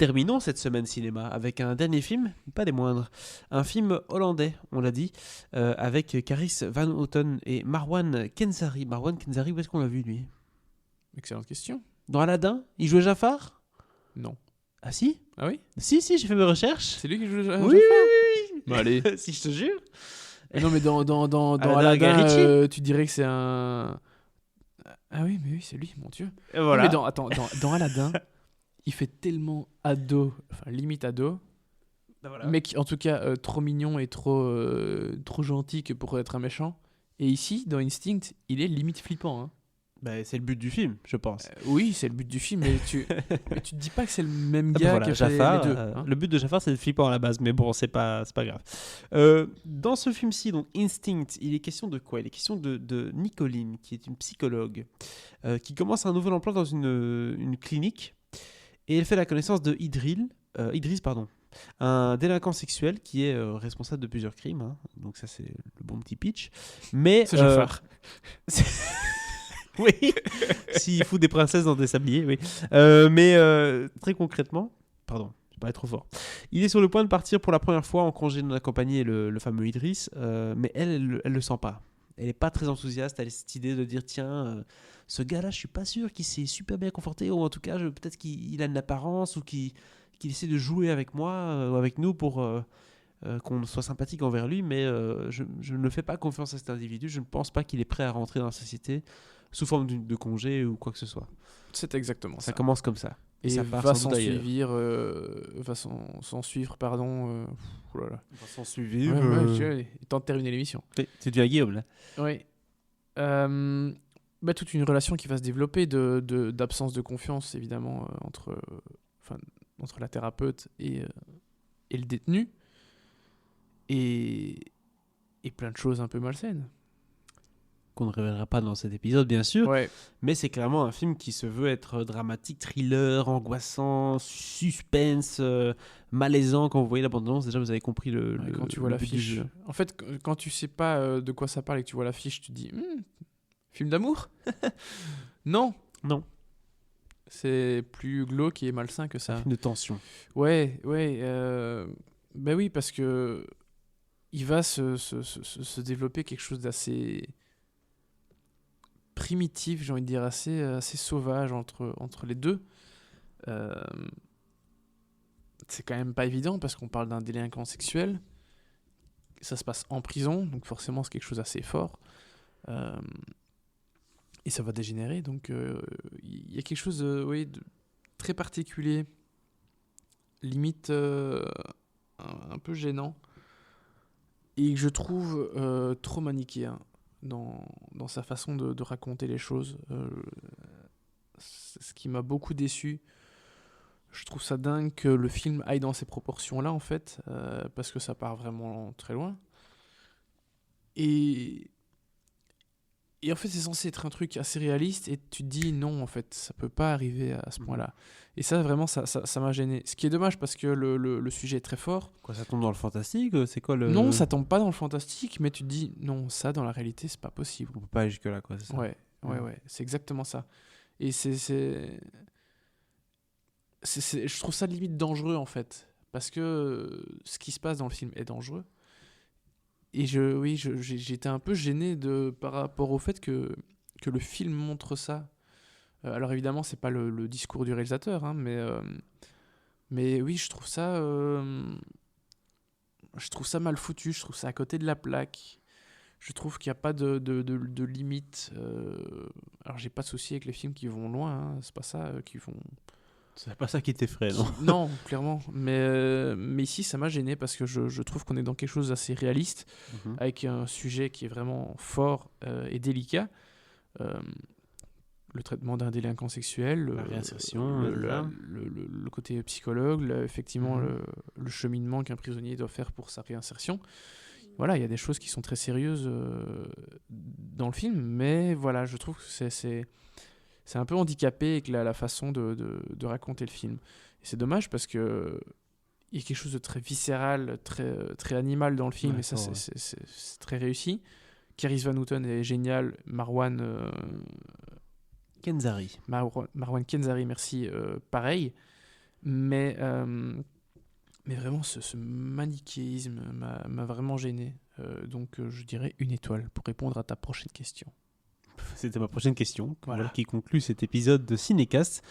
terminons cette semaine cinéma avec un dernier film, pas des moindres. Un film hollandais, on l'a dit, avec Caris Van Houten et Marwan Kenzari. Marwan Kenzari, où est-ce qu'on l'a vu, lui? Excellente question. Dans Aladdin? Il jouait Jafar? Non. Ah si? Ah oui? Si, j'ai fait mes recherches. C'est lui qui joue Oui, Jafar? oui. Bah allez. Si, je te jure. Non, mais dans Aladdin Guy Ritchie. Aladdin, tu dirais que c'est un... Ah oui, mais oui, c'est lui, mon Dieu. Et voilà. Oui, mais dans Aladdin, il fait tellement ado, enfin limite ado, Voilà. mec en tout cas trop mignon et trop gentil que pour être un méchant. Et ici, dans Instinct, il est limite flippant. Hein. Bah, c'est le but du film, je pense. Oui, c'est le but du film, mais tu te dis pas que c'est le même Ah bah gars voilà, qui a fait Jafar, les deux. Hein. le but de Jafar, c'est de flippant à la base, mais bon, c'est pas grave. Dans ce film-ci, donc Instinct, il est question de quoi? Il est question de Nicoline, qui est une psychologue, qui commence un nouvel emploi dans une clinique, et elle fait la connaissance de Idriss, un délinquant sexuel qui est responsable de plusieurs crimes. Hein. Donc ça, c'est le bon petit pitch. Mais C'est Jafar. oui, s'il fout des princesses dans des sabliers, oui. Très concrètement, pardon, je parlais trop fort. Il est sur le point de partir pour la première fois en congé non accompagné, le fameux Idriss, mais elle le sent pas. Elle est pas très enthousiaste. Elle a cette idée de dire tiens, ce gars-là, je suis pas sûr qu'il s'est super bien comporté, ou en tout cas, peut-être qu'il a une apparence, ou qu'il essaie de jouer avec moi ou avec nous pour qu'on soit sympathique envers lui, mais je ne fais pas confiance à cet individu. Je ne pense pas qu'il est prêt à rentrer dans la société sous forme de congé ou quoi que ce soit. C'est exactement ça. Ça commence comme ça. Et ça part va sans s'en doute ailleurs. suivre, pardon. Oulala. Va s'en suivre. Il tente de terminer l'émission. Tu deviens Guillaume, là. Oui. Toute une relation qui va se développer d'absence de confiance, évidemment, entre la thérapeute et le détenu. Et plein de choses un peu malsaines. Qu'on ne révélera pas dans cet épisode, bien sûr. Ouais. Mais c'est clairement un film qui se veut être dramatique, thriller, angoissant, suspense, malaisant. Quand vous voyez la bande-annonce, déjà, vous avez compris Quand tu vois le but du l'affiche. jeu. En fait, quand tu sais pas de quoi ça parle et que tu vois l'affiche, tu te dis film d'amour? Non. C'est plus glauque et malsain que ça. Un film de tension. Ouais. Ben oui, parce que il va se développer quelque chose d'assez primitif, j'ai envie de dire, assez sauvage entre les deux. C'est quand même pas évident parce qu'on parle d'un délinquant sexuel. Ça se passe en prison, donc forcément c'est quelque chose d'assez fort. Et ça va dégénérer, donc il y a quelque chose de très particulier, limite un peu gênant, et que je trouve trop manichéen dans sa façon de raconter les choses. C'est ce qui m'a beaucoup déçu. Je trouve ça dingue que le film aille dans ces proportions-là, en fait, parce que ça part vraiment très loin. Et en fait, c'est censé être un truc assez réaliste, et tu te dis non, en fait, ça peut pas arriver à ce point-là. Et ça, vraiment, ça m'a gêné. Ce qui est dommage, parce que le sujet est très fort. Quoi, ça tombe dans le fantastique? C'est quoi le... Non, ça tombe pas dans le fantastique, mais tu te dis non, ça, dans la réalité, c'est pas possible. On peut pas aller jusque-là, quoi, c'est ça? Ouais, c'est exactement ça. Et je trouve ça limite dangereux, en fait, parce que ce qui se passe dans le film est dangereux. Et j'étais un peu gêné par rapport au fait que le film montre ça. Alors évidemment, c'est pas le discours du réalisateur, hein, mais oui, je trouve ça mal foutu, je trouve ça à côté de la plaque. Je trouve qu'il n'y a pas de limite. Alors j'ai pas de souci avec les films qui vont loin, hein, c'est pas ça qui vont... C'est pas ça qui t'effraie, non? Non, clairement. Mais ici, ça m'a gêné parce que je trouve qu'on est dans quelque chose d'assez réaliste, avec un sujet qui est vraiment fort et délicat. Le traitement d'un délinquant sexuel, la réinsertion, le côté psychologue, effectivement le cheminement qu'un prisonnier doit faire pour sa réinsertion. Voilà, il y a des choses qui sont très sérieuses dans le film, mais voilà, je trouve que c'est un peu handicapé avec la façon de raconter le film. Et c'est dommage parce que il y a quelque chose de très viscéral, très animal dans le film, et ça, c'est très réussi. Caris Van Houten est génial. Marwan Kenzari, merci, pareil. Mais vraiment, ce manichéisme m'a vraiment gêné. Donc, je dirais 1 étoile pour répondre à ta prochaine question. C'était ma prochaine question, Voilà. qui conclut cet épisode de Cinécast.